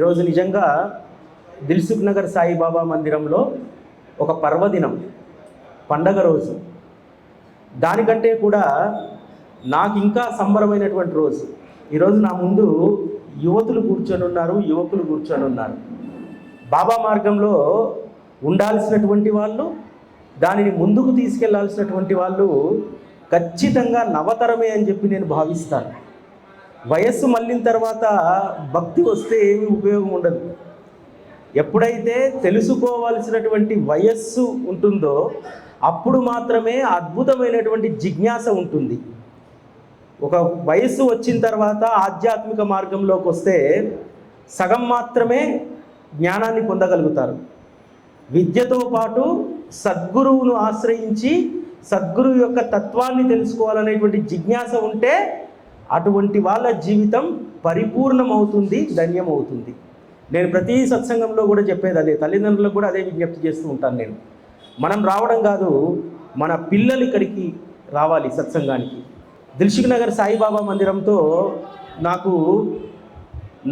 ఈరోజు నిజంగా దిల్సుఖ్ నగర్ సాయిబాబా మందిరంలో ఒక పర్వదినం, పండగ రోజు. దానికంటే కూడా నాకు ఇంకా సంబరమైనటువంటి రోజు. ఈరోజు నా ముందు యువతులు కూర్చొని ఉన్నారు, యువకులు కూర్చొని ఉన్నారు. బాబా మార్గంలో ఉండాల్సినటువంటి వాళ్ళు, దానిని ముందుకు తీసుకెళ్లాల్సినటువంటి వాళ్ళు ఖచ్చితంగా నవతరమే అని చెప్పి నేను భావిస్తాను. వయస్సు మళ్ళిన తర్వాత భక్తి వస్తే ఏమీ ఉపయోగం ఉండదు. ఎప్పుడైతే తెలుసుకోవాల్సినటువంటి వయస్సు ఉంటుందో అప్పుడు మాత్రమే అద్భుతమైనటువంటి జిజ్ఞాస ఉంటుంది. ఒక వయస్సు వచ్చిన తర్వాత ఆధ్యాత్మిక మార్గంలోకి వస్తే సగం మాత్రమే జ్ఞానాన్ని పొందగలుగుతారు. విద్యతో పాటు సద్గురువును ఆశ్రయించి సద్గురువు యొక్క తత్వాన్ని తెలుసుకోవాలనేటువంటి జిజ్ఞాస ఉంటే అటువంటి వాళ్ళ జీవితం పరిపూర్ణమవుతుంది, ధన్యమవుతుంది. నేను ప్రతి సత్సంగంలో కూడా చెప్పేది అదే, తల్లిదండ్రులకు కూడా అదే విజ్ఞప్తి చేస్తూ ఉంటాను. నేను మనం రావడం కాదు, మన పిల్లలు ఇక్కడికి రావాలి సత్సంగానికి. దిల్సుఖ్ నగర్ సాయిబాబా మందిరంతో నాకు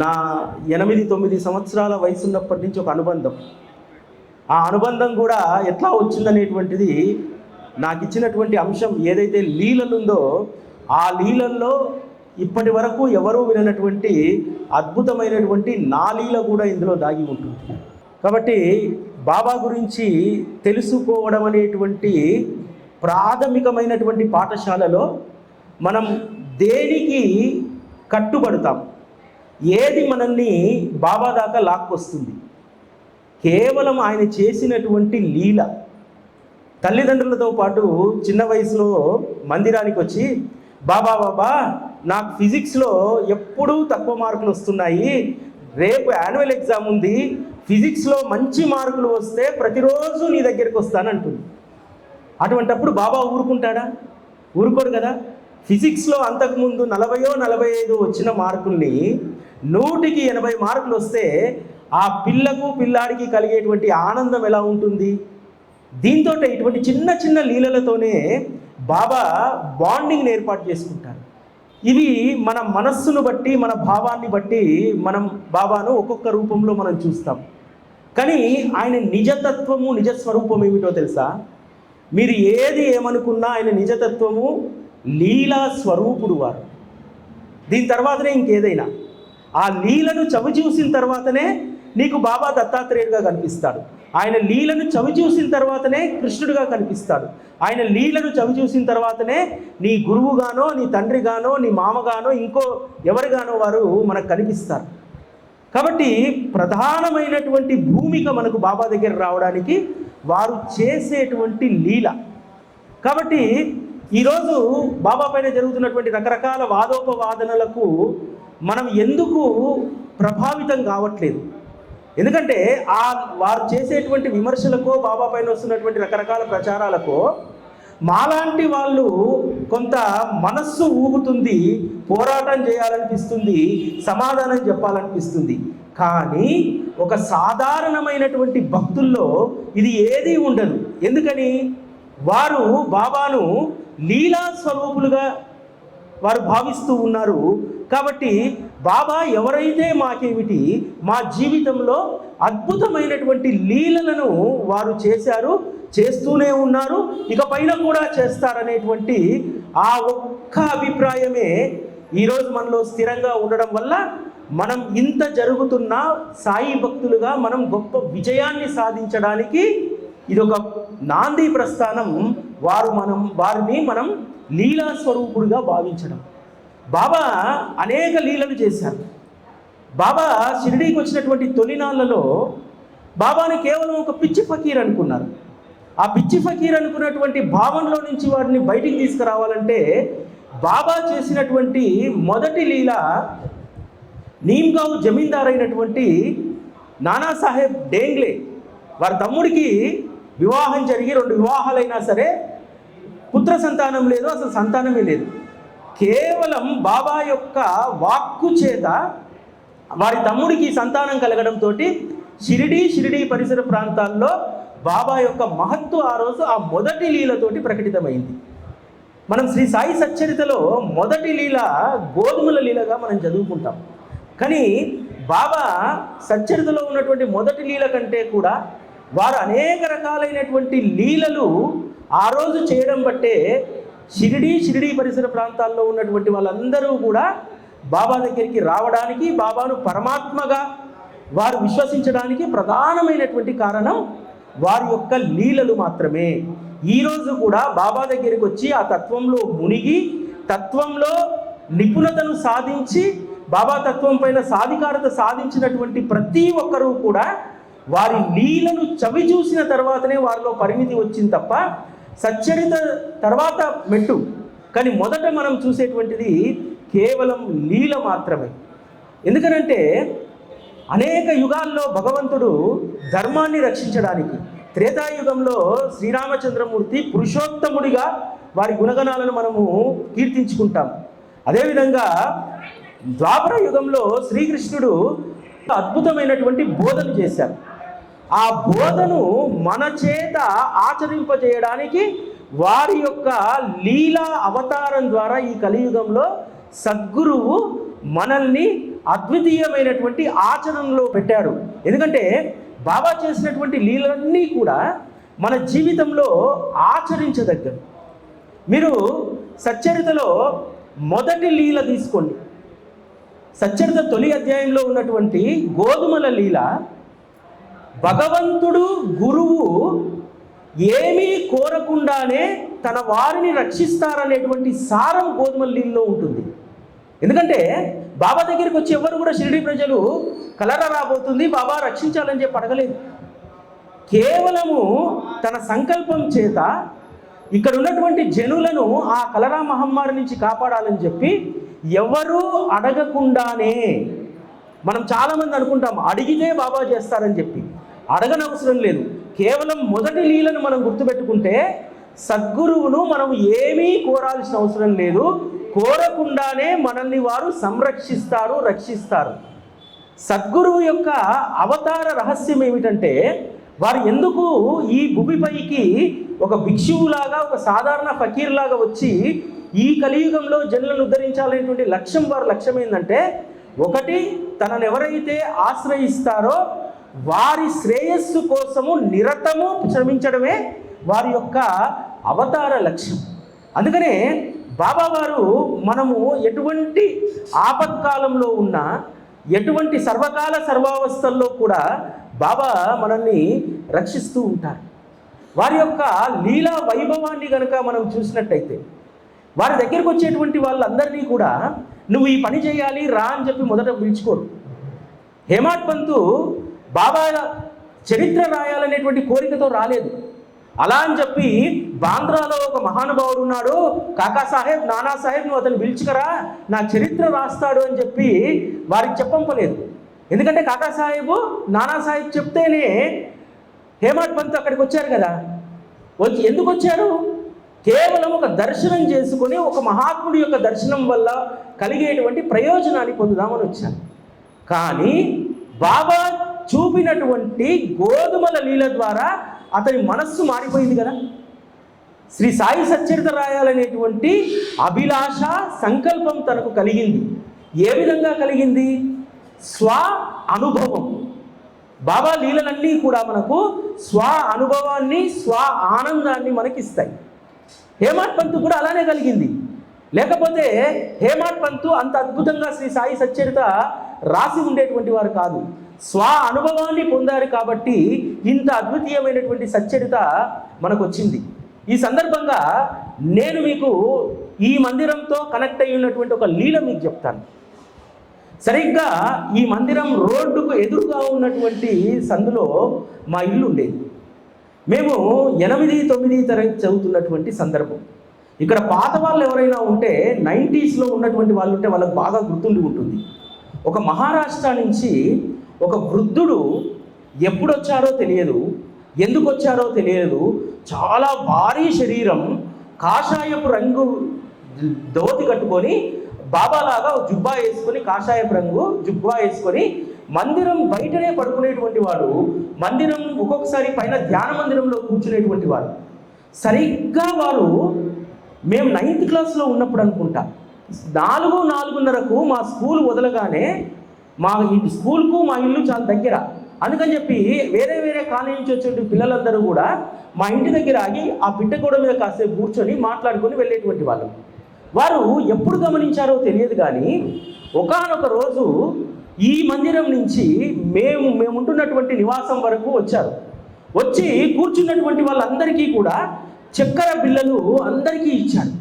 నా 8-9 సంవత్సరాల వయసు ఉన్నప్పటి నుంచి ఒక అనుబంధం. ఆ అనుబంధం కూడా ఎట్లా వచ్చిందనేటువంటిది నాకు ఇచ్చినటువంటి అంశం ఏదైతే లీలలుందో ఆ లీలల్లో ఇప్పటి వరకు ఎవరూ విననటువంటి అద్భుతమైనటువంటి నా లీల కూడా ఇందులో దాగి ఉంటుంది. కాబట్టి బాబా గురించి తెలుసుకోవడం అనేటువంటి ప్రాథమికమైనటువంటి పాఠశాలలో మనం దేనికి కట్టుబడతాం, ఏది మనల్ని బాబా దాకా లాక్కొస్తుంది? కేవలం ఆయన చేసినటువంటి లీల. తల్లిదండ్రులతో పాటు చిన్న వయసులో మందిరానికి వచ్చి, బాబా బాబా నాకు ఫిజిక్స్లో ఎప్పుడూ తక్కువ మార్కులు వస్తున్నాయి, రేపు యాన్యువల్ ఎగ్జామ్ ఉంది, ఫిజిక్స్లో మంచి మార్కులు వస్తే ప్రతిరోజు నీ దగ్గరికి వస్తానంటుంది. అటువంటప్పుడు బాబా ఊరుకుంటాడా? ఊరుకోడు కదా. ఫిజిక్స్లో అంతకుముందు 40-45 వచ్చిన మార్కుల్ని 100కి 80 మార్కులు వస్తే ఆ పిల్లకు పిల్లాడికి కలిగేటువంటి ఆనందం ఎలా ఉంటుంది? దీంతో ఇటువంటి చిన్న చిన్న లీలలతోనే బాబా బాండింగ్ని ఏర్పాటు చేసుకుంటారు. ఇవి మన మనస్సును బట్టి, మన భావాన్ని బట్టి మనం బాబాను ఒక్కొక్క రూపంలో మనం చూస్తాం. కానీ ఆయన నిజతత్వము, నిజస్వరూపం ఏమిటో తెలుసా? మీరు ఏది ఏమనుకున్నా ఆయన నిజతత్వము లీలా స్వరూపుడు వారు. దీని తర్వాతనే ఇంకేదైనా. ఆ లీలను చవి చూసిన తర్వాతనే నీకు బాబా దత్తాత్రేయుడిగా కనిపిస్తాడు. ఆయన లీలను చవి చూసిన తర్వాతనే కృష్ణుడిగా కనిపిస్తాడు. ఆయన లీలను చవి చూసిన తర్వాతనే నీ గురువుగానో, నీ తండ్రిగానో, నీ మామగానో, ఇంకో ఎవరిగానో వారు మనకు కనిపిస్తారు. కాబట్టి ప్రధానమైనటువంటి భూమిక మనకు బాబా దగ్గర రావడానికి వారు చేసేటువంటి లీల. కాబట్టి ఈరోజు బాబా పైన జరుగుతున్నటువంటి రకరకాల వాదోపవాదనలకు మనం ఎందుకు ప్రభావితం కావట్లేదు? ఎందుకంటే వారు చేసేటువంటి విమర్శలకో, బాబా పైన వస్తున్నటువంటి రకరకాల ప్రచారాలకో మాలాంటి వాళ్ళు కొంత మనస్సు ఊగుతుంది, పోరాటం చేయాలనిపిస్తుంది, సమాధానం చెప్పాలనిపిస్తుంది. కానీ ఒక సాధారణమైనటువంటి భక్తుల్లో ఇది ఏదీ ఉండదు. ఎందుకని? వారు బాబాను లీలా స్వరూపులుగా వారు భావిస్తూ ఉన్నారు. కాబట్టి బాబా ఎవరైతే మాకేమిటి, మా జీవితంలో అద్భుతమైనటువంటి లీలలను వారు చేశారు, చేస్తూనే ఉన్నారు, ఇక పైన కూడా చేస్తారనేటువంటి ఆ ఒక్క అభిప్రాయమే ఈరోజు మనలో స్థిరంగా ఉండడం వల్ల మనం ఇంత జరుగుతున్న సాయి భక్తులుగా మనం గొప్ప విజయాన్ని సాధించడానికి ఇదొక నాంది ప్రస్థానం. వారిని మనం లీలా స్వరూపుడుగా భావించడం. బాబా అనేక లీలలు చేశారు. బాబా షిరిడీకి వచ్చినటువంటి తొలినాళ్లలో బాబాని కేవలం ఒక పిచ్చి ఫకీర్ అనుకున్నారు. ఆ పిచ్చి ఫకీర్ అనుకున్నటువంటి భావంలో నుంచి వారిని బయటికి తీసుకురావాలంటే బాబా చేసినటువంటి మొదటి లీల, నీమ్గావ్ జమీందార్ అయినటువంటి నానాసాహెబ్ డేంగ్లే వారి తమ్ముడికి వివాహం జరిగి 2 వివాహాలైనా సరే పుత్ర సంతానం లేదు, అసలు సంతానమే లేదు. కేవలం బాబా యొక్క వాక్కు చేత వారి తమ్ముడికి సంతానం కలగడంతో షిరిడీ పరిసర ప్రాంతాల్లో బాబా యొక్క మహత్తు ఆ రోజు ఆ మొదటి లీలతోటి ప్రకటితమైంది. మనం శ్రీ సాయి సచ్చరితలో మొదటి లీల గోధుమల లీలగా మనం చదువుకుంటాం. కానీ బాబా సచ్చరితలో ఉన్నటువంటి మొదటి లీల కంటే కూడా వారు అనేక రకాలైనటువంటి లీలలు ఆ రోజు చేయడం బట్టే షిరిడీ పరిసర ప్రాంతాల్లో ఉన్నటువంటి వాళ్ళందరూ కూడా బాబా దగ్గరికి రావడానికి, బాబాను పరమాత్మగా వారు విశ్వసించడానికి ప్రధానమైనటువంటి కారణం వారి యొక్క లీలలు మాత్రమే. ఈరోజు కూడా బాబా దగ్గరికి వచ్చి ఆ తత్వంలో మునిగి, తత్వంలో నిపుణతను సాధించి, బాబా తత్వం పైన సాధికారత సాధించినటువంటి ప్రతి ఒక్కరూ కూడా వారి లీలను చవి చూసిన తర్వాతనే వారిలో పరిమితి వచ్చింది తప్ప సచ్చరిత తర్వాత మెట్టు. కానీ మొదట మనం చూసేటువంటిది కేవలం లీల మాత్రమే. ఎందుకనంటే అనేక యుగాల్లో భగవంతుడు ధర్మాన్ని రక్షించడానికి, త్రేతాయుగంలో శ్రీరామచంద్రమూర్తి పురుషోత్తముడిగా వారి గుణగణాలను మనము కీర్తించుకుంటాం. అదేవిధంగా ద్వాపర యుగంలో శ్రీకృష్ణుడు అద్భుతమైనటువంటి బోధన చేశారు. ఆ బోధను మన చేత ఆచరింపజేయడానికి వారి యొక్క లీలా అవతారం ద్వారా ఈ కలియుగంలో సద్గురువు మనల్ని అద్వితీయమైనటువంటి ఆచరణలో పెట్టాడు. ఎందుకంటే బాబా చేసినటువంటి లీలన్నీ కూడా మన జీవితంలో ఆచరించదగ్గవి. మీరు సచ్చరితలో మొదటి లీల తీసుకోండి. సచ్చరిత తొలి అధ్యాయంలో ఉన్నటువంటి గోధుమల లీల, భగవంతుడు గురువు ఏమీ కోరకుండానే తన వారిని రక్షిస్తారనేటువంటి సారం గోధుమల లీలలో ఉంటుంది. ఎందుకంటే బాబా దగ్గరికి వచ్చి ఎవరు కూడా షిరిడి ప్రజలు కలరా రాబోతుంది, బాబా రక్షించాలని చెప్పి అడగలేదు. కేవలము తన సంకల్పం చేత ఇక్కడ ఉన్నటువంటి జనులను ఆ కలరా మహమ్మారి నుంచి కాపాడాలని చెప్పి ఎవరూ అడగకుండానే, మనం చాలామంది అనుకుంటాం అడిగితే బాబా చేస్తారని చెప్పి, అడగనవసరం లేదు. కేవలం మొదటి లీలను మనం గుర్తుపెట్టుకుంటే సద్గురువును మనం ఏమీ కోరాల్సిన అవసరం లేదు. కోరకుండానే మనల్ని వారు సంరక్షిస్తారు, రక్షిస్తారు. సద్గురువు యొక్క అవతార రహస్యం ఏమిటంటే, వారు ఎందుకు ఈ భూమిపైకి ఒక భిక్షువులాగా, ఒక సాధారణ ఫకీర్లాగా వచ్చి ఈ కలియుగంలో జనులను ఉద్ధరించాలనేటువంటి లక్ష్యం, వారి లక్ష్యం ఏంటంటే, ఒకటి తనను ఎవరైతే ఆశ్రయిస్తారో వారి శ్రేయస్సు కోసము నిరతము శ్రమించడమే వారి యొక్క అవతార లక్ష్యం. అందుకనే బాబా వారు మనము ఎటువంటి ఆపత్కాలంలో ఉన్నా, ఎటువంటి సర్వకాల సర్వావస్థల్లో కూడా బాబా మనల్ని రక్షిస్తూ ఉంటారు. వారి యొక్క లీలా వైభవాన్ని కనుక మనం చూసినట్టయితే, వారి దగ్గరికి వచ్చేటువంటి వాళ్ళందరినీ కూడా నువ్వు ఈ పని చేయాలి రా అని చెప్పి మొదట పిలుచుకోరు. హేమాడ్ పంతు బాబా చరిత్ర రాయాలనేటువంటి కోరికతో రాలేదు. అలా అని చెప్పి బాంద్రాలో ఒక మహానుభావుడు ఉన్నాడు, కాకాసాహెబ్, నానాసాహెబ్, నువ్వు అతను పిలుచుకరా నా చరిత్ర రాస్తాడు అని చెప్పి వారికి చెప్పంపలేదు. ఎందుకంటే కాకాసాహెబ్, నానాసాహెబ్ చెప్తేనే హేమాడ్ పంత్ అక్కడికి వచ్చారు కదా. ఎందుకు వచ్చారు? కేవలం ఒక దర్శనం చేసుకొని, ఒక మహాత్ముడి యొక్క దర్శనం వల్ల కలిగేటువంటి ప్రయోజనాన్ని పొందుదామని వచ్చాను. కానీ బాబా చూపినటువంటి గోధుమల లీల ద్వారా అతని మనస్సు మారిపోయింది కదా. శ్రీ సాయి సచ్చరిత రాయాలనేటువంటి అభిలాష, సంకల్పం తనకు కలిగింది. ఏ విధంగా కలిగింది? స్వ అనుభవం. బాబా లీలలన్నీ కూడా మనకు స్వ అనుభవాన్ని, స్వ ఆనందాన్ని మనకిస్తాయి. హేమాడ్ పంతు కూడా అలానే కలిగింది. లేకపోతే హేమాడ్ పంతు అంత అద్భుతంగా శ్రీ సాయి సచ్చరిత రాసి ఉండేటువంటి వారు కాదు. స్వ అనుభవాన్ని పొందారు కాబట్టి ఇంత అద్వితీయమైనటువంటి సచ్చరిత మనకు వచ్చింది. ఈ సందర్భంగా నేను మీకు ఈ మందిరంతో కనెక్ట్ అయి ఉన్నటువంటి ఒక లీల మీకు చెప్తాను. సరిగ్గా ఈ మందిరం రోడ్డుకు ఎదురుగా ఉన్నటువంటి సందులో మా ఇల్లు ఉండేది. మేము 8-9 తరగతి చదువుతున్నటువంటి సందర్భం. ఇక్కడ పాత వాళ్ళు ఎవరైనా ఉంటే, 90స్లో ఉన్నటువంటి వాళ్ళు ఉంటే వాళ్ళకు బాగా గుర్తుండి ఉంటుంది. ఒక మహారాష్ట్ర నుంచి ఒక వృద్ధుడు ఎప్పుడు వచ్చారో తెలియదు, ఎందుకు వచ్చారో తెలియదు, చాలా భారీ శరీరం, కాషాయపు రంగు ధోతి కట్టుకొని, బాబాలాగా జుబ్బా వేసుకొని, కాషాయపు రంగు జుబ్బా వేసుకొని మందిరం బయటనే పడుకునేటువంటి వాడు. మందిరం ఒక్కొక్కసారి పైన ధ్యాన మందిరంలో కూర్చునేటువంటి వాడు. సరిగ్గా వారు మేము 9th క్లాస్లో ఉన్నప్పుడు అనుకుంటా, 4-4:30కు మా స్కూల్ వదలగానే మా ఇంటి స్కూల్కు మా ఇల్లు చాలా దగ్గర, అందుకని చెప్పి వేరే వేరే కాలనీ నుంచి వచ్చే పిల్లలందరూ కూడా మా ఇంటి దగ్గర ఆగి ఆ పిట్టగోడ మీద కాసేపు కూర్చొని మాట్లాడుకొని వెళ్ళేటువంటి వాళ్ళు. వారు ఎప్పుడు గమనించారో తెలియదు కానీ ఒకానొక రోజు ఈ మందిరం నుంచి మేముంటున్నటువంటి నివాసం వరకు వచ్చారు. వచ్చి కూర్చున్నటువంటి వాళ్ళందరికీ కూడా చక్కెర బిళ్ళలు అందరికీ ఇచ్చాడు.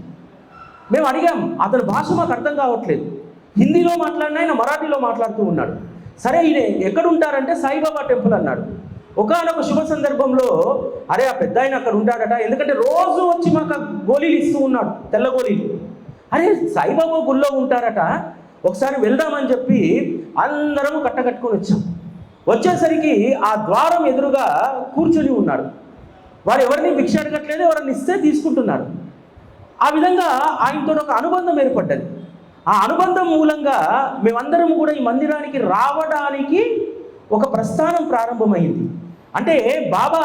మేము అడిగాం, అతని భాష మాకు అర్థం కావట్లేదు, హిందీలో మాట్లాడిన ఆయన మరాఠీలో మాట్లాడుతూ ఉన్నాడు. సరే ఈయన ఎక్కడ ఉంటారంటే సాయిబాబా టెంపుల్ అన్నాడు. ఒకానొక శుభ సందర్భంలో అరే ఆ పెద్ద ఆయన అక్కడ ఉంటాడట, ఎందుకంటే రోజు వచ్చి మాకు గోళీలు ఇస్తూ ఉన్నాడు, తెల్ల గోళీలు. అరే సాయిబాబా గుళ్ళో ఉంటారట, ఒకసారి వెళ్దామని చెప్పి అందరము కట్టకట్టుకొని వచ్చాం. వచ్చేసరికి ఆ ద్వారం ఎదురుగా కూర్చొని ఉన్నారు. వారు ఎవరిని భిక్ష అడగట్లేదు, ఎవరిని ఇస్తే తీసుకుంటున్నారు. ఆ విధంగా ఆయనతో ఒక అనుబంధం ఏర్పడ్డది. ఆ అనుబంధం మూలంగా మేమందరం కూడా ఈ మందిరానికి రావడానికి ఒక ప్రస్థానం ప్రారంభమైంది. అంటే బాబా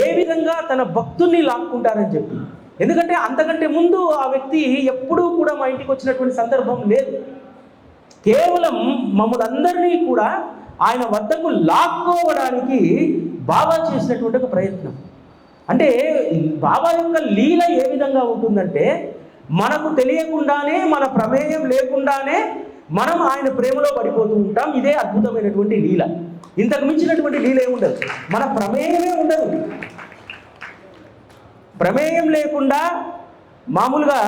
ఏ విధంగా తన భక్తుల్ని లాక్కుంటారని చెప్పి, ఎందుకంటే అంతకంటే ముందు ఆ వ్యక్తి ఎప్పుడూ కూడా మా ఇంటికి వచ్చినటువంటి సందర్భం లేదు. కేవలం మమ్మల్ని అందరినీ కూడా ఆయన వద్దకు లాక్కోవడానికి బాబా చేసినటువంటి ఒక ప్రయత్నం. అంటే బాబా యొక్క లీల ఏ విధంగా ఉంటుందంటే మనకు తెలియకుండానే, మన ప్రమేయం లేకుండానే మనం ఆయన ప్రేమలో పడిపోతూ ఉంటాం. ఇదే అద్భుతమైనటువంటి లీల. ఇంతకు మించినటువంటి లీల ఏముండదు, మన ప్రమేయమే ఉండదు. ప్రమేయం లేకుండా మామూలుగా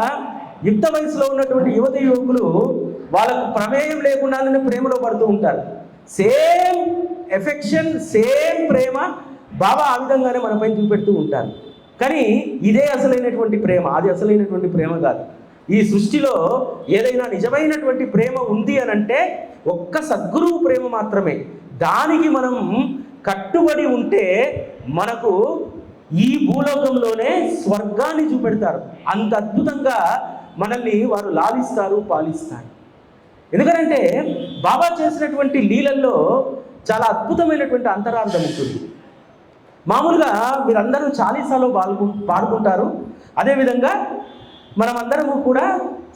యుక్త వయసులో ఉన్నటువంటి యువతి యువకులు వాళ్ళకు ప్రమేయం లేకుండానే ప్రేమలో పడుతూ ఉంటారు. సేమ్ ఎఫెక్షన్, సేమ్ ప్రేమ బాబా ఆ విధంగానే మనపై చూపెడుతూ ఉంటారు. కానీ ఇదే అసలైనటువంటి ప్రేమ, అది అసలైనటువంటి ప్రేమ కాదు. ఈ సృష్టిలో ఏదైనా నిజమైనటువంటి ప్రేమ ఉంది అని అంటే ఒక్క సద్గురువు ప్రేమ మాత్రమే. దానికి మనం కట్టుబడి ఉంటే మనకు ఈ భూలోకంలోనే స్వర్గాన్ని చూపెడతారు. అంత అద్భుతంగా మనల్ని వారు లాలిస్తారు, పాలిస్తారు. ఎందుకంటే బాబా చేసినటువంటి లీలల్లో చాలా అద్భుతమైనటువంటి అంతరార్థం ఉంటుంది. మామూలుగా మీరందరూ చాలీసాలో పాడుకుంటారు. అదేవిధంగా మనమందరము కూడా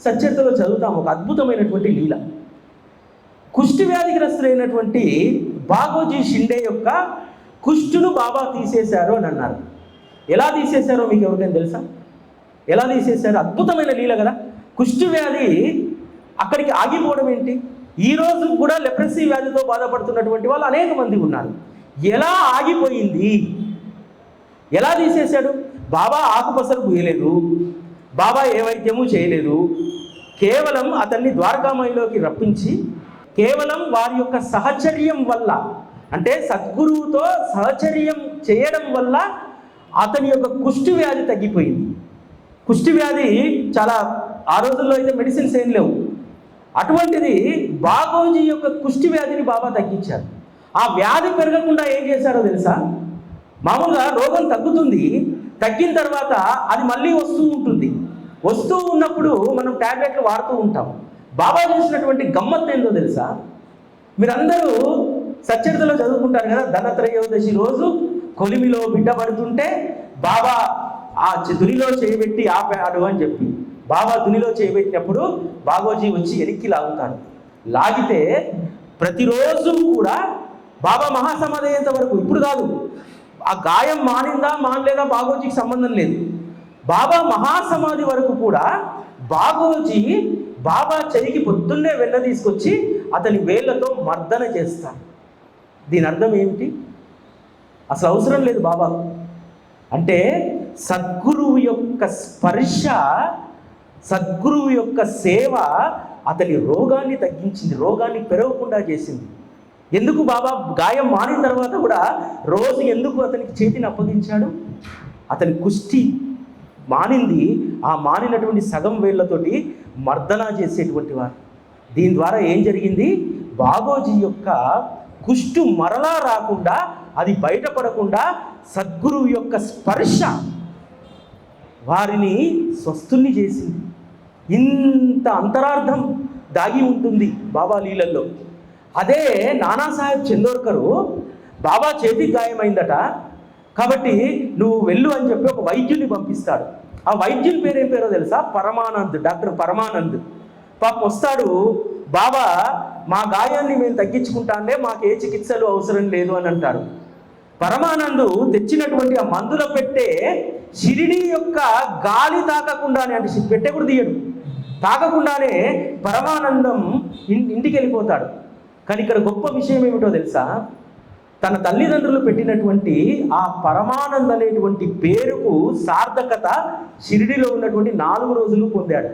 సచ్చరితలో చదువుతాము ఒక అద్భుతమైనటువంటి లీల. కుష్టి వ్యాధిగ్రస్తులైనటువంటి బాగోజీ షిండే యొక్క కుష్టును బాబా తీసేశారు అని అన్నారు. ఎలా తీసేశారో మీకు ఎవరికైనా తెలుసా? ఎలా తీసేశారో? అద్భుతమైన లీల కదా. కుష్టి వ్యాధి అక్కడికి ఆగిపోవడం ఏంటి? ఈరోజు కూడా లెప్రసీ వ్యాధితో బాధపడుతున్నటువంటి వాళ్ళు అనేక మంది ఉన్నారు. ఎలా ఆగిపోయింది? ఎలా తీసేశాడు? బాబా ఆకుపసరు పూయలేదు, బాబా ఏ వైద్యము చేయలేదు. కేవలం అతన్ని ద్వారకామయిలోకి రప్పించి కేవలం వారి యొక్క సహచర్యం వల్ల, అంటే సద్గురువుతో సహచర్యం చేయడం వల్ల అతని యొక్క కుష్టి వ్యాధి తగ్గిపోయింది. కుష్టి వ్యాధి చాలా, ఆ రోజుల్లో అయితే మెడిసిన్స్ ఏం లేవు. అటువంటిది బాగోజీ యొక్క కుష్టి వ్యాధిని బాబా తగ్గించారు. ఆ వ్యాధి పెరగకుండా ఏం చేశారో తెలుసా? మామూలుగా రోగం తగ్గుతుంది, తగ్గిన తర్వాత అది మళ్ళీ వస్తూ ఉంటుంది. వస్తూ ఉన్నప్పుడు మనం ట్యాబ్లెట్లు వాడుతూ ఉంటాం. బాబా చేసినటువంటి గమ్మత్తు ఏందో తెలుసా? మీరందరూ సచ్చరితలో చదువుకుంటారు కదా, ధనత్రయోదశి రోజు కొలిమిలో బిడ్డ పడుతుంటే బాబా ఆ దునిలో చేయబెట్టి ఆపాడు అని చెప్పి, బాబా దునిలో చేయబెట్టినప్పుడు బాగోజీ వచ్చి వెనక్కి లాగుతాడు. లాగితే ప్రతిరోజు కూడా బాబా మహాసమాధి అయ్యేంత వరకు, ఇప్పుడు కాదు, ఆ గాయం మానిందా మానలేదా బాగోజీకి సంబంధం లేదు. బాబా మహాసమాధి వరకు కూడా బాగోజీ బాబా చెయ్యికి పొద్దున్నే వెన్న తీసుకొచ్చి అతని వేళ్లతో మర్దన చేస్తాడు. దీని అర్థం ఏమిటి? అసలు అవసరం లేదు బాబా. అంటే సద్గురువు యొక్క స్పర్శ, సద్గురువు యొక్క సేవ అతని రోగాన్ని తగ్గించింది, రోగాన్ని పెరగకుండా చేసింది. ఎందుకు బాబా గాయం మానిన తర్వాత కూడా రోజు ఎందుకు అతనికి చేతిని అప్పగించాడు? అతని కుష్టి మానింది, ఆ మానినటువంటి సగం వేళ్లతోటి మర్దన చేసేటువంటి వారు. దీని ద్వారా ఏం జరిగింది? బాగోజీ యొక్క కుష్టు మరలా రాకుండా, అది బయటపడకుండా సద్గురువు యొక్క స్పర్శ వారిని స్వస్థుల్ని చేసింది. ఇంత అంతరార్థం దాగి ఉంటుంది బాబా లీలల్లో. అదే నానాసాహెబ్ చందోర్కరు బాబా చేతికి గాయమైందట, కాబట్టి నువ్వు వెళ్ళు అని చెప్పి ఒక వైద్యుని పంపిస్తాడు. ఆ వైద్యుని పేరు ఏం పేరో తెలుసా? పరమానంద్, డాక్టర్ పరమానంద్. పాపం వస్తాడు, బాబా మా గాయాన్ని మేము తగ్గించుకుంటాంలే, మాకు ఏ చికిత్సలు అవసరం లేదు అని అంటారు. పరమానందు తెచ్చినటువంటి ఆ మందుల పెట్టే షిరిడి యొక్క గాలి తాకకుండానే, అంటే పెట్టె కూడా తీయడు, తాకకుండానే పరమానందం ఇంటికి వెళ్ళిపోతాడు. కానీ ఇక్కడ గొప్ప విషయం ఏమిటో తెలుసా? తన తల్లిదండ్రులు పెట్టినటువంటి ఆ పరమానంద్ అనేటువంటి పేరుకు సార్థకత షిరిడిలో ఉన్నటువంటి 4 రోజులు పొందాడు.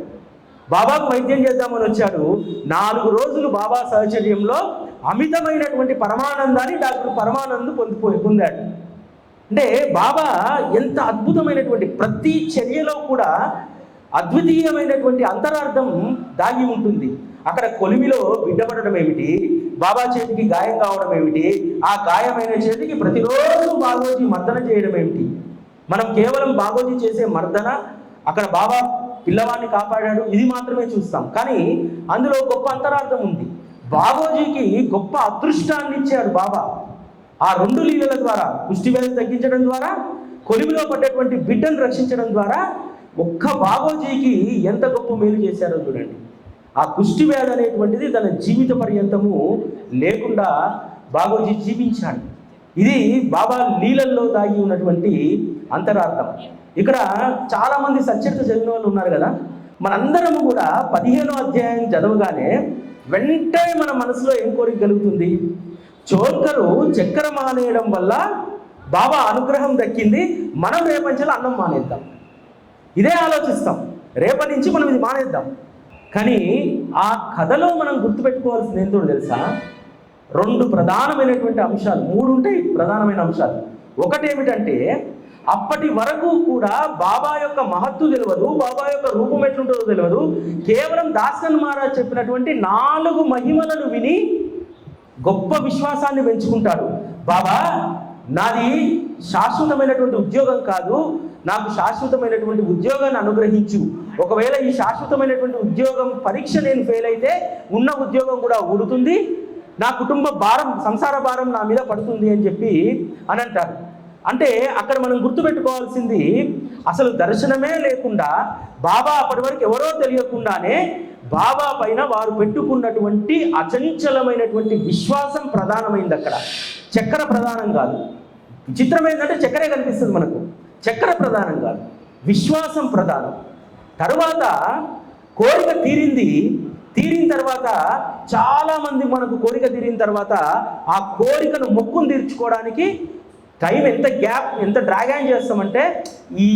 బాబాకు వైద్యం చేద్దామని వచ్చాడు. 4 రోజులు బాబా సహచర్యంలో అమితమైనటువంటి పరమానందాన్ని డాక్టర్ పరమానంద్ పొందాడు. అంటే బాబా ఎంత అద్భుతమైనటువంటి, ప్రతి చర్యలో కూడా అద్వితీయమైనటువంటి అంతరార్థం దాగి ఉంటుంది. అక్కడ కొలిమిలో బిడ్డపడడం ఏమిటి, బాబా చేతికి గాయం కావడం ఏమిటి, ఆ గాయమైన చేతికి ప్రతిరోజు బాగోజీ మర్దన చేయడం ఏమిటి. మనం కేవలం బాగోజీ చేసే మర్దన, అక్కడ బాబా పిల్లవాడిని కాపాడాడు, ఇది మాత్రమే చూస్తాం. కానీ అందులో గొప్ప అంతరార్థం ఉంది. బాగోజీకి గొప్ప అదృష్టాన్ని ఇచ్చాడు బాబా. ఆ 2 లీలల ద్వారా, కుష్టి వ్యాధి తగ్గించడం ద్వారా, కొలిమిలో పడ్డటువంటి బిడ్డను రక్షించడం ద్వారా ఒక్క బాగోజీకి ఎంత గొప్ప మేలు చేశారో చూడండి. ఆ కుష్టి వ్యాధి అనేటువంటిది తన జీవిత పర్యంతము లేకుండా బాగోజీ జీవించాడు. ఇది బాబా లీలల్లో దాగి ఉన్నటువంటి అంతరార్థం. ఇక్కడ చాలామంది సచ్చరిత చదివిన వాళ్ళు ఉన్నారు కదా. మనందరము కూడా 15వ అధ్యాయం చదవగానే వెంటనే మన మనసులో ఏం కోరిక కలుగుతుంది? చోల్కరు చక్కెర మానేయడం వల్ల బాబా అనుగ్రహం దక్కింది, మనం రేపంచెల అన్నం మానేద్దాం. ఇదే ఆలోచిస్తాం, రేపటి నుంచి మనం ఇది మానేద్దాం. కానీ ఆ కథలో మనం గుర్తుపెట్టుకోవాల్సింది ఏంటో తెలుసా? 2 ప్రధానమైనటువంటి అంశాలు, 3 ఉంటాయి ప్రధానమైన అంశాలు. ఒకటి ఏమిటంటే, అప్పటి వరకు కూడా బాబా యొక్క మహత్తు తెలియదు, బాబా యొక్క రూపం ఎట్లుంటుందో తెలియదు. కేవలం దాసన్ మహారాజ్ చెప్పినటువంటి 4 మహిమలను విని గొప్ప విశ్వాసాన్ని పెంచుకుంటాడు. బాబా, నాది శాశ్వతమైనటువంటి ఉద్యోగం కాదు, నాకు శాశ్వతమైనటువంటి ఉద్యోగాన్ని అనుగ్రహించు. ఒకవేళ ఈ శాశ్వతమైనటువంటి ఉద్యోగం పరీక్ష నేను ఫెయిల్ అయితే ఉన్న ఉద్యోగం కూడా ఊడుతుంది, నా కుటుంబ భారం, సంసార భారం నా మీద పడుతుంది అని చెప్పి అని అంటారు. అంటే అక్కడ మనం గుర్తుపెట్టుకోవాల్సింది, అసలు దర్శనమే లేకుండా బాబా అప్పటి వరకు ఎవరో తెలియకుండానే బాబా పైన వారు పెట్టుకున్నటువంటి అచంచలమైనటువంటి విశ్వాసం ప్రధానమైంది. అక్కడ చక్కెర ప్రధానం కాదు. విచిత్రం ఏంటంటే చక్కెరే కనిపిస్తుంది మనకు, చక్కెర ప్రధానం కాదు, విశ్వాసం ప్రధానం. తరువాత కోరిక తీరిన తర్వాత చాలామంది మనకు కోరిక తీరిన తర్వాత ఆ కోరికను మొక్కును తీర్చుకోవడానికి టైం ఎంత గ్యాప్, ఎంత డ్రాగాన్ చేస్తామంటే ఈ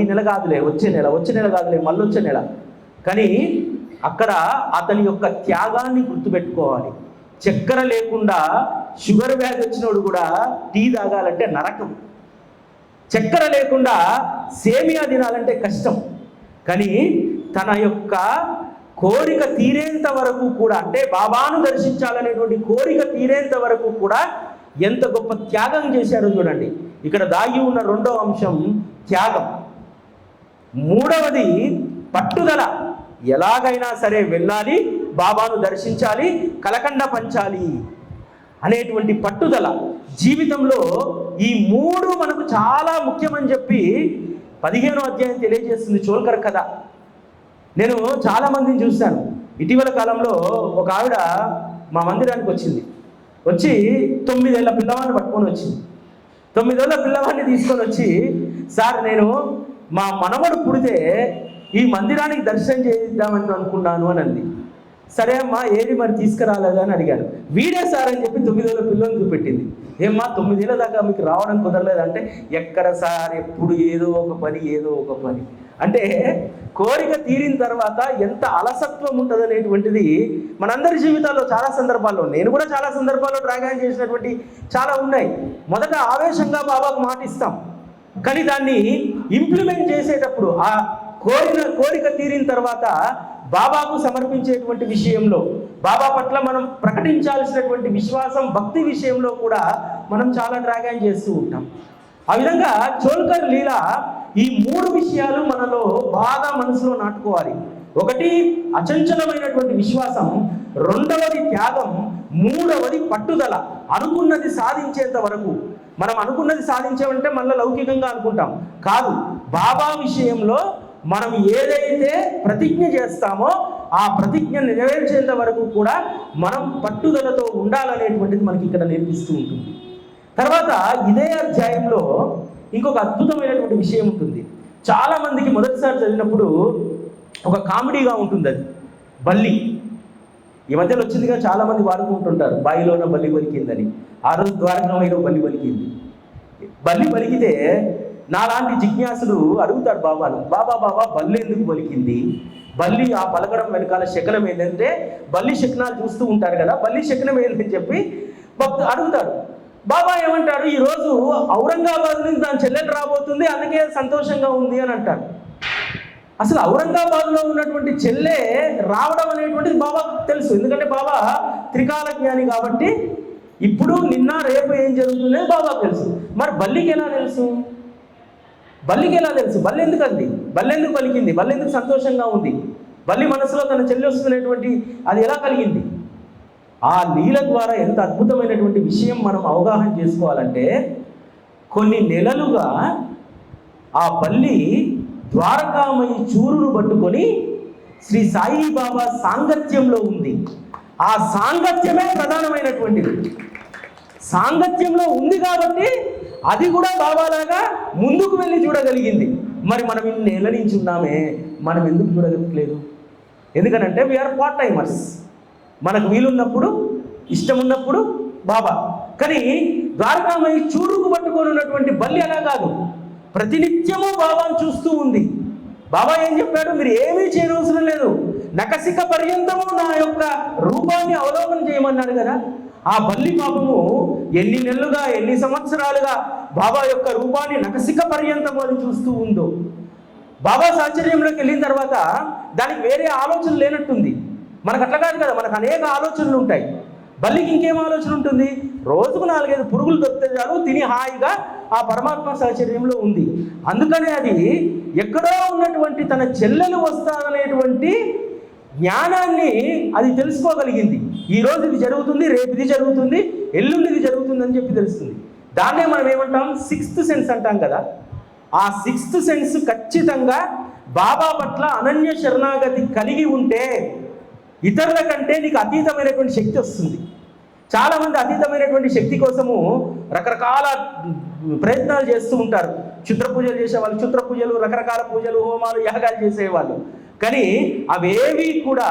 నెల కాదులే, వచ్చే నెల కాదులే, మళ్ళీ వచ్చే నెల. కానీ అక్కడ అతని యొక్క త్యాగాన్ని గుర్తుపెట్టుకోవాలి. చక్కెర లేకుండా షుగర్ వ్యాధి వచ్చినోడు కూడా టీ తాగాలంటే నరకం, చక్కెర లేకుండా సేమియా తినాలంటే కష్టం. కానీ తన యొక్క కోరిక తీరేంత వరకు కూడా, అంటే బాబాను దర్శించాలనేటువంటి కోరిక తీరేంత వరకు కూడా ఎంత గొప్ప త్యాగం చేశారో చూడండి. ఇక్కడ దాగి ఉన్న 2వ అంశం త్యాగం. 3వది పట్టుదల. ఎలాగైనా సరే వెళ్ళాలి, బాబాను దర్శించాలి, కలకండ పంచాలి అనేటువంటి పట్టుదల. జీవితంలో ఈ 3 మనకు చాలా ముఖ్యమని చెప్పి 15వ అధ్యాయం తెలియజేస్తుంది చోల్కర్ కథ. నేను చాలామందిని చూశాను. ఇటీవల కాలంలో ఒక ఆవిడ మా మందిరానికి వచ్చి 9 ఏళ్ల పిల్లవాడిని పట్టుకొని వచ్చింది. 9 ఏళ్ల పిల్లవాడిని తీసుకొని వచ్చి, సార్ నేను మా మనవడు పుడితే ఈ మందిరానికి దర్శనం చేద్దామని అనుకున్నాను అని అంది. సరే అమ్మా, ఏది మరి తీసుకురాలేదా అని అడిగాను. వీడే సార్ అని చెప్పి 9 ఏళ్ల పిల్లల్ని చూపెట్టింది. ఏమ్మా 9 ఏళ్ళ దాకా మీకు రావడం కుదరలేదంటే, ఎక్కడ సార్, ఎప్పుడు ఏదో ఒక పని. అంటే కోరిక తీరిన తర్వాత ఎంత అలసత్వం ఉంటుంది అనేటువంటిది మనందరి జీవితాల్లో చాలా సందర్భాల్లో, నేను కూడా చాలా సందర్భాల్లో డ్రాగాన్ చేసినటువంటి చాలా ఉన్నాయి. మొదట ఆవేశంగా బాబాకు మాట ఇస్తాం, కానీ దాన్ని ఇంప్లిమెంట్ చేసేటప్పుడు ఆ కోరిక తీరిన తర్వాత బాబాకు సమర్పించేటువంటి విషయంలో, బాబా పట్ల మనం ప్రకటించాల్సినటువంటి విశ్వాసం, భక్తి విషయంలో కూడా మనం చాలా డ్రాగాన్ చేస్తూ ఉంటాం. ఆ విధంగా చోల్కర్ లీల ఈ 3 విషయాలు మనలో బాగా మనసులో నాటుకోవాలి. ఒకటి అచంచలమైనటువంటి విశ్వాసం, 2వది త్యాగం, 3వది పట్టుదల. అనుకున్నది సాధించేంత వరకు. మనం అనుకున్నది సాధించామంటే మళ్ళీ లౌకికంగా అనుకుంటాం కాదు, బాబా విషయంలో మనం ఏదైతే ప్రతిజ్ఞ చేస్తామో ఆ ప్రతిజ్ఞ నెరవేర్చేంత వరకు కూడా మనం పట్టుదలతో ఉండాలనేటువంటిది మనకి ఇక్కడ నేర్పిస్తూ ఉంటుంది. తర్వాత ఇదే అధ్యాయంలో ఇంకొక అద్భుతమైనటువంటి విషయం ఉంటుంది. చాలామందికి మొదటిసారి చదివినప్పుడు ఒక కామెడీగా ఉంటుంది. అది బల్లి. ఈ మధ్యలో వచ్చిందిగా, చాలామంది వాడుకుంటుంటారు, బాయిలోన బల్లి పలికిందని. ఆ రోజు ద్వారకామయ్యలో బల్లి పలికింది. బల్లి పలికితే నాలాంటి జిజ్ఞాసులు అడుగుతారు బాబాను, బాబా బల్లి ఎందుకు పలికింది? బల్లి ఆ పలకడం వెనకాల శకనం ఏంటంటే, బల్లి శకనాలు చూస్తూ ఉంటారు కదా, బల్లి శకనం ఏంటని చెప్పి అడుగుతాడు. బాబా ఏమంటారు, ఈరోజు ఔరంగాబాద్ నుంచి దాని చెల్లెలు రాబోతుంది, అందుకే సంతోషంగా ఉంది అని అంటారు. అసలు ఔరంగాబాద్లో ఉన్నటువంటి చెల్లె రావడం అనేటువంటిది బాబాకు తెలుసు. ఎందుకంటే బాబా త్రికాల జ్ఞాని కాబట్టి ఇప్పుడు నిన్న రేపు ఏం జరుగుతుంది బాబాకు తెలుసు. మరి బల్లికి ఎలా తెలుసు? బల్లి ఎందుకు అంది? బల్లి ఎందుకు పలికింది? బల్లి ఎందుకు సంతోషంగా ఉంది? బల్లి మనసులో తన చెల్లి వస్తున్నటువంటి అది ఎలా కలిగింది? ఆ లీల ద్వారా ఎంత అద్భుతమైనటువంటి విషయం మనం అవగాహన చేసుకోవాలంటే, కొన్ని నెలలుగా ఆ బల్లి ద్వారకామయి చూరును పట్టుకొని శ్రీ సాయిబాబా సాంగత్యంలో ఉంది. ఆ సాంగత్యమే ప్రధానమైనటువంటిది. సాంగత్యంలో ఉంది కాబట్టి అది కూడా బాబాలాగా ముందుకు వెళ్ళి చూడగలిగింది. మరి మనం ఇన్ని నెలల నుంచి ఉన్నామే, మనం ఎందుకు చూడగలగలేదు? ఎందుకనంటే వీఆర్ పార్ట్ టైమర్స్. మనకు వీలున్నప్పుడు, ఇష్టం ఉన్నప్పుడు బాబా. కానీ ద్వారకామయి చూరుకు పట్టుకొని ఉన్నటువంటి బల్లి అలా కాదు, ప్రతినిత్యము బాబాను చూస్తూ ఉంది. బాబా ఏం చెప్పాడు? మీరు ఏమీ చేయనవసరం లేదు, నఖశిఖ పర్యంతము నా యొక్క రూపాన్ని అవలోకనం చేయమన్నాడు కదా. ఆ బల్లి పాపము ఎన్ని నెలలుగా, ఎన్ని సంవత్సరాలుగా బాబా యొక్క రూపాన్ని నఖశిఖ పర్యంతము అది చూస్తూ ఉందో. బాబా సాహచర్యంలోకి వెళ్ళిన తర్వాత దానికి వేరే ఆలోచన లేనట్టుంది. మనకు అట్లా కాదు కదా, మనకు అనేక ఆలోచనలు ఉంటాయి. బల్లికి ఇంకేం ఆలోచన ఉంటుంది? రోజుకు 4-5 పురుగులు దొరికితే చాలు, తిని హాయిగా ఆ పరమాత్మ సాహచర్యంలో ఉంది. అందుకనే అది ఎక్కడో ఉన్నటువంటి తన చెల్లెలు వస్తాదనేటువంటి జ్ఞానాన్ని అది తెలుసుకోగలిగింది. ఈరోజు ఇది జరుగుతుంది, రేపు ఇది జరుగుతుంది, ఎల్లుండి ఇది జరుగుతుంది అని చెప్పి తెలుస్తుంది. దాన్నే మనం ఏమంటాం? 6th సెన్స్ అంటాం కదా. ఆ 6th సెన్స్ ఖచ్చితంగా బాబా పట్ల అనన్య శరణాగతి కలిగి ఉంటే ఇతరుల కంటే నీకు అతీతమైనటువంటి శక్తి వస్తుంది. చాలామంది అతీతమైనటువంటి శక్తి కోసము రకరకాల ప్రయత్నాలు చేస్తూ ఉంటారు. క్షుద్ర పూజలు చేసేవాళ్ళు క్షుద్ర పూజలు, రకరకాల పూజలు, హోమాలు, యాగాలు చేసేవాళ్ళు. కానీ అవేవి కూడా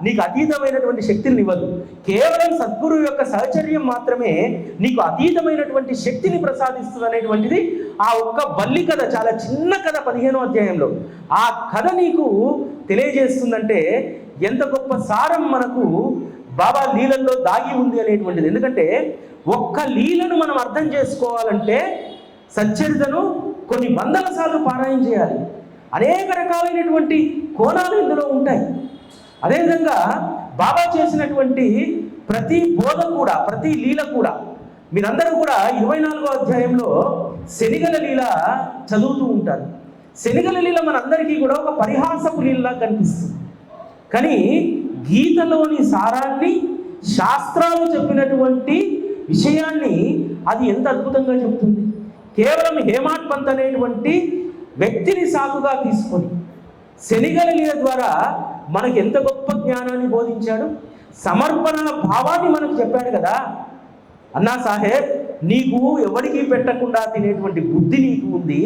నీకు అతీతమైనటువంటి శక్తిని ఇవ్వదు. కేవలం సద్గురువు యొక్క సహచర్యం మాత్రమే నీకు అతీతమైనటువంటి శక్తిని ప్రసాదిస్తుంది అనేటువంటిది ఆ ఒక్క బల్లి కథ, చాలా చిన్న కథ, 15వ అధ్యాయంలో ఆ కథ నీకు తెలియజేస్తుందంటే ఎంత గొప్ప సారం మనకు బాబా లీలల్లో దాగి ఉంది అనేటువంటిది. ఎందుకంటే ఒక్క లీలను మనం అర్థం చేసుకోవాలంటే సచ్చరితను కొన్ని వందల సార్లు పారాయణ చేయాలి. అనేక రకాలైనటువంటి కోణాలు ఇందులో ఉంటాయి. అదేవిధంగా బాబా చేసినటువంటి ప్రతి బోధ కూడా, ప్రతి లీల కూడా, మీరందరూ కూడా 24వ అధ్యాయంలో శనిగల లీల చదువుతూ ఉంటారు. శనిగల లీల మనందరికీ కూడా ఒక పరిహాసపు లీలలా కనిపిస్తుంది. కానీ గీతలోని సారాన్ని, శాస్త్రాలు చెప్పినటువంటి విషయాన్ని అది ఎంత అద్భుతంగా చెప్తుంది. కేవలం హేమాడ్ పంత్ అనేటువంటి వ్యక్తిని సాకుగా తీసుకొని శనిగల లీల ద్వారా మనకు ఎంత గొప్ప జ్ఞానాన్ని బోధించాడు. సమర్పణ భావాన్ని మనకు చెప్పాడు కదా. అన్నా సాహెబ్, నీకు ఎవరికి పెట్టకుండా తినేటువంటి బుద్ధి నీకు ఉంది,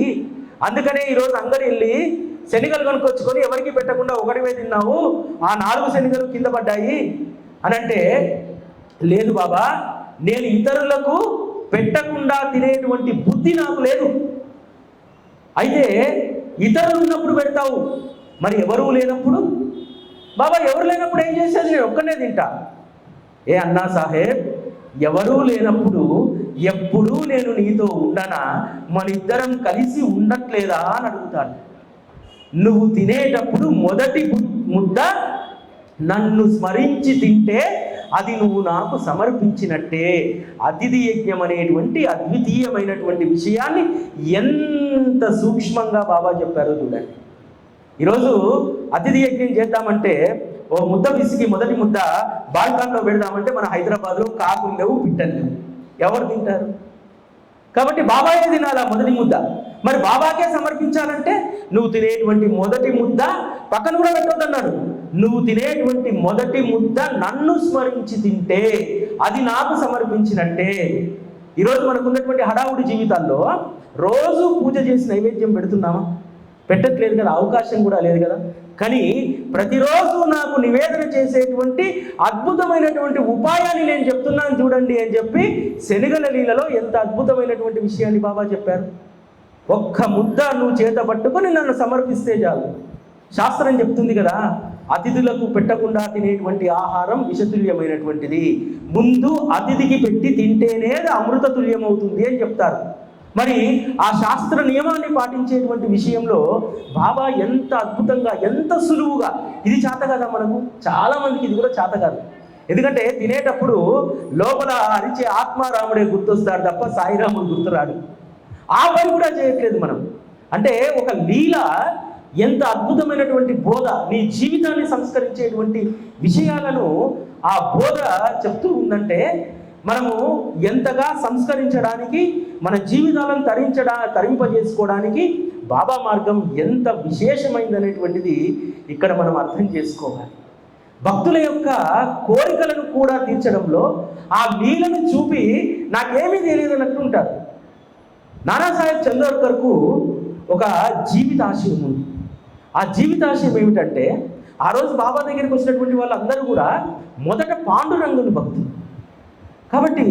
అందుకనే ఈరోజు అంగడి వెళ్ళి శనిగలు కొనుక్కొచ్చుకొని ఎవరికి పెట్టకుండా ఒకటివే తిన్నావు, ఆ 4 శనిగలు కింద పడ్డాయి అని అంటే, లేదు బాబా, నేను ఇతరులకు పెట్టకుండా తినేటువంటి బుద్ధి నాకు లేదు. అయితే ఇతరులు ఉన్నప్పుడు పెడతావు, మరి ఎవరు లేనప్పుడు? బాబా ఎవరు లేనప్పుడు ఏం చేసేది? నేను ఒక్కనే తింటా. ఏ అన్నా సాహెబ్, ఎవరూ లేనప్పుడు ఎప్పుడూ నేను నీతో ఉండనా? మన ఇద్దరం కలిసి ఉండట్లేదా అని అడుగుతాడు. నువ్వు తినేటప్పుడు మొదటి ముద్ద నన్ను స్మరించి తింటే అది నువ్వు నాకు సమర్పించినట్టే. అతిథి యజ్ఞం అనేటువంటి అద్వితీయమైనటువంటి విషయాన్ని ఎంత సూక్ష్మంగా బాబా చెప్పారో చూడండి. ఈరోజు అతిథి యజ్ఞం చేద్దామంటే ఓ ముద్ద విసికి మొదటి ముద్ద బాల్కాన్లో పెడదామంటే మన హైదరాబాద్లో కాకులు లేవు, పిట్టలు లేవు, ఎవరు తింటారు? కాబట్టి బాబాయే తినాలా మొదటి ముద్ద. మరి బాబాకే సమర్పించాలంటే నువ్వు తినేటువంటి మొదటి ముద్ద పక్కన కూడా పెట్టొద్దన్నాడు. నువ్వు తినేటువంటి మొదటి ముద్ద నన్ను స్మరించి తింటే అది నాకు సమర్పించినట్టే. ఈరోజు మనకున్నటువంటి హడావుడి జీవితాల్లో రోజు పూజ చేసి నైవేద్యం పెడుతున్నామా? పెట్టట్లేదు కదా, అవకాశం కూడా లేదు కదా. కానీ ప్రతిరోజు నాకు నివేదన చేసేటువంటి అద్భుతమైనటువంటి ఉపాయాన్ని నేను చెప్తున్నాను చూడండి అని చెప్పి శనగల లీలలో ఎంత అద్భుతమైనటువంటి విషయాన్ని బాబా చెప్పారు. ఒక్క ముద్ద నువ్వు చేత పట్టుకొని నన్ను సమర్పిస్తే చాలు. శాస్త్రం చెప్తుంది కదా, అతిథులకు పెట్టకుండా తినేటువంటి ఆహారం విషతుల్యమైనటువంటిది. ముందు అతిథికి పెట్టి తింటేనే అది అమృత తుల్యమవుతుంది అని చెప్తారు. మరి ఆ శాస్త్ర నియమాన్ని పాటించేటువంటి విషయంలో బాబా ఎంత అద్భుతంగా, ఎంత సులువుగా, ఇది చేత కదా మనకు. చాలామందికి ఇది కూడా చేత కాదు. ఎందుకంటే తినేటప్పుడు లోపల అరిచే ఆత్మారాముడే గుర్తొస్తాడు తప్ప సాయిరాముడు గుర్తురాడు. ఆ పని కూడా చేయట్లేదు మనం. అంటే ఒక లీల ఎంత అద్భుతమైనటువంటి బోధ, నీ జీవితాన్ని సంస్కరించేటువంటి విషయాలను ఆ బోధ చెప్తూ ఉందంటే మనము ఎంతగా సంస్కరించడానికి, మన జీవితాలను తరింపజేసుకోవడానికి బాబా మార్గం ఎంత విశేషమైందనేటువంటిది ఇక్కడ మనం అర్థం చేసుకోవాలి. భక్తుల యొక్క కోరికలను కూడా తీర్చడంలో ఆ లీలను చూపి నాకేమీ తెలియదు అన్నట్టుంటారు. నానాసాహెబ్ చందోర్కర్కు ఒక జీవితాశయం ఉంది. ఆ జీవితాశయం ఏమిటంటే, ఆ రోజు బాబా దగ్గరికి వచ్చినటువంటి వాళ్ళందరూ కూడా మొదట పాండురంగుని భక్తులు. కాబట్టి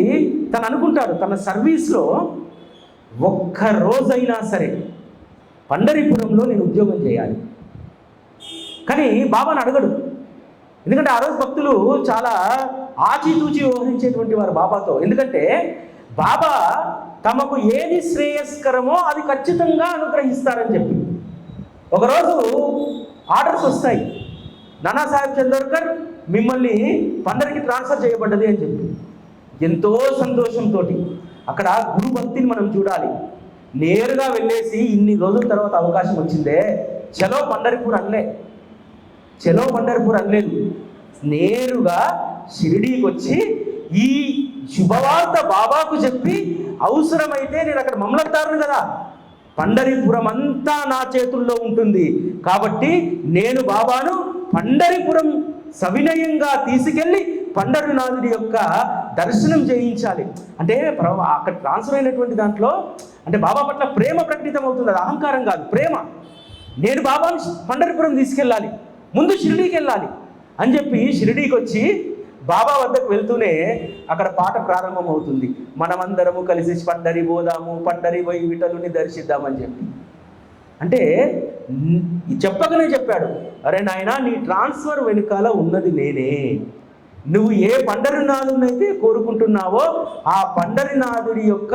తను అనుకుంటాడు తన సర్వీస్లో ఒక్క రోజైనా సరే పండరీపురంలో నేను ఉద్యోగం చేయాలి. కానీ బాబాను అడగడు. ఎందుకంటే ఆ రోజు భక్తులు చాలా ఆచితూచి వ్యవహరించేటువంటి వారు బాబాతో. ఎందుకంటే బాబా తమకు ఏది శ్రేయస్కరమో అది ఖచ్చితంగా అనుగ్రహిస్తారని చెప్పి. ఒకరోజు ఆర్డర్స్ వస్తాయి, నానాసాహెబ్ చందోర్కర్ మిమ్మల్ని పండరికి ట్రాన్స్ఫర్ చేయబడ్డది అని చెప్పి. ఎంతో సంతోషంతో అక్కడ గురు భక్తిని మనం చూడాలి. నేరుగా వెళ్ళేసి ఇన్ని రోజుల తర్వాత అవకాశం వచ్చిందే, చలో పండరిపూర్ అనలే, చలో పండరిపూర్ అనలేదు. నేరుగా షిరిడీకి వచ్చి ఈ శుభవార్త బాబాకు చెప్పి, అవసరమైతే నేను అక్కడ మమ్మలతారు కదా, పండరీపురం అంతా నా చేతుల్లో ఉంటుంది కాబట్టి నేను బాబాను పండరీపురం సవినయంగా తీసుకెళ్ళి పండరీనాథుడి యొక్క దర్శనం చేయించాలి. అంటే అక్కడ ట్రాన్స్ఫర్ అయినటువంటి దాంట్లో అంటే బాబా పట్ల ప్రేమ ప్రకటితం అవుతుంది. అది అహంకారం కాదు, ప్రేమ. నేను బాబాను పండరీపురం తీసుకెళ్ళాలి, ముందు షిరిడీకి వెళ్ళాలి అని చెప్పి షిరిడీకి వచ్చి బాబా వద్దకు వెళ్తూనే అక్కడ పాట ప్రారంభం అవుతుంది. మనమందరము కలిసి పండరి పోదాము, పండరి పోయి విఠలుని దర్శిద్దామని చెప్పి. అంటే చెప్పకనే చెప్పాడు, అరే నాయనా నీ ట్రాన్స్ఫర్ వెనుకాల ఉన్నది నేనే. నువ్వు ఏ పండరీనాథునైతే కోరుకుంటున్నావో ఆ పండరీనాథుడి యొక్క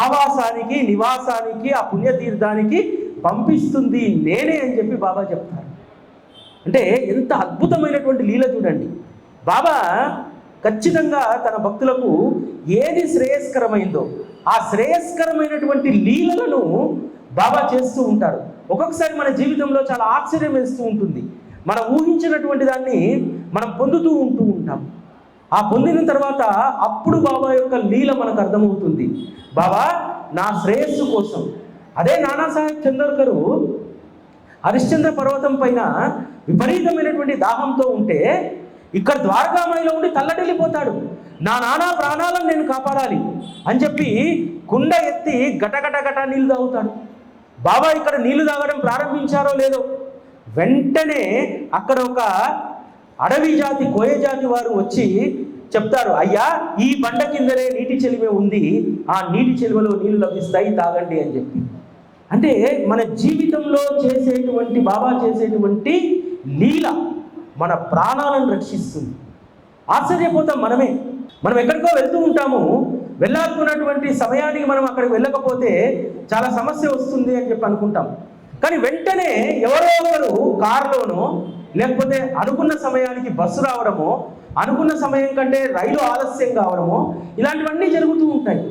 ఆవాసానికి, నివాసానికి, ఆ పుణ్యతీర్థానికి పంపిస్తుంది నేనే అని చెప్పి బాబా చెప్తారు. అంటే ఎంత అద్భుతమైనటువంటి లీల చూడండి. బాబా ఖచ్చితంగా తన భక్తులకు ఏది శ్రేయస్కరమైందో ఆ శ్రేయస్కరమైనటువంటి లీలలను బాబా చేస్తూ ఉంటారు. ఒక్కొక్కసారి మన జీవితంలో చాలా ఆశ్చర్యం వేస్తూ ఉంటుంది. మనం ఊహించినటువంటి దాన్ని మనం పొందుతూ ఉంటాం. ఆ పొందిన తర్వాత అప్పుడు బాబా యొక్క లీల మనకు అర్థమవుతుంది. బాబా నా శ్రేయస్సు కోసం. అదే నానాసాహెబ్ చందోర్కరు హరిశ్చంద్ర పర్వతం పైన విపరీతమైనటువంటి దాహంతో ఉంటే ఇక్కడ ద్వారకామాయిలో ఉండి తల్లడిల్లిపోతాడు. నా నానా ప్రాణాలను నేను కాపాడాలి అని చెప్పి కుండ ఎత్తి గటగట నీళ్లు తాగుతాడు. బాబా ఇక్కడ నీళ్లు తాగడం ప్రారంభించారో లేదో వెంటనే అక్కడ ఒక అడవి జాతి, కోయ జాతి వారు వచ్చి చెప్తారు, అయ్యా ఈ బండ కిందనే నీటి చెలిమే ఉంది, ఆ నీటి చెలిమలో నీళ్లు లభిస్తాయి, తాగండి అని చెప్పి. అంటే మన జీవితంలో చేసేటువంటి బాబా చేసేటువంటి లీల మన ప్రాణాలను రక్షిస్తుంది. ఆశ్చర్యపోతాం మనం ఎక్కడికో వెళ్తూ ఉంటాము, వెళ్ళాలనుకున్నటువంటి సమయానికి మనం అక్కడికి వెళ్ళకపోతే చాలా సమస్య వస్తుంది అని చెప్పి అనుకుంటాం. కానీ వెంటనే ఎవరో ఒకరు కారులోనో లేకపోతే అనుకున్న సమయానికి బస్సు రావడమో, అనుకున్న సమయం కంటే రైలు ఆలస్యం కావడమో ఇలాంటివన్నీ జరుగుతూ ఉంటాయి.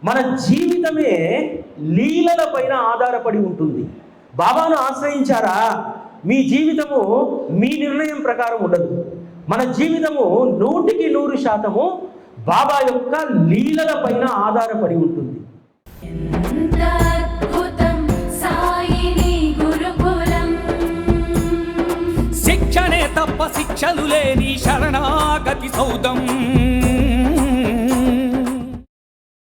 మన జీవితమే లీలల పైన ఆధారపడి ఉంటుంది. బాబాను ఆశ్రయించారా, మీ జీవితము మీ నిర్ణయం ప్రకారం ఉండదు. మన జీవితము 100% బాబా యొక్క లీలల పైన ఆధారపడి ఉంటుంది. తప్ప శిక్షలు లేని శరణాగతి సౌదం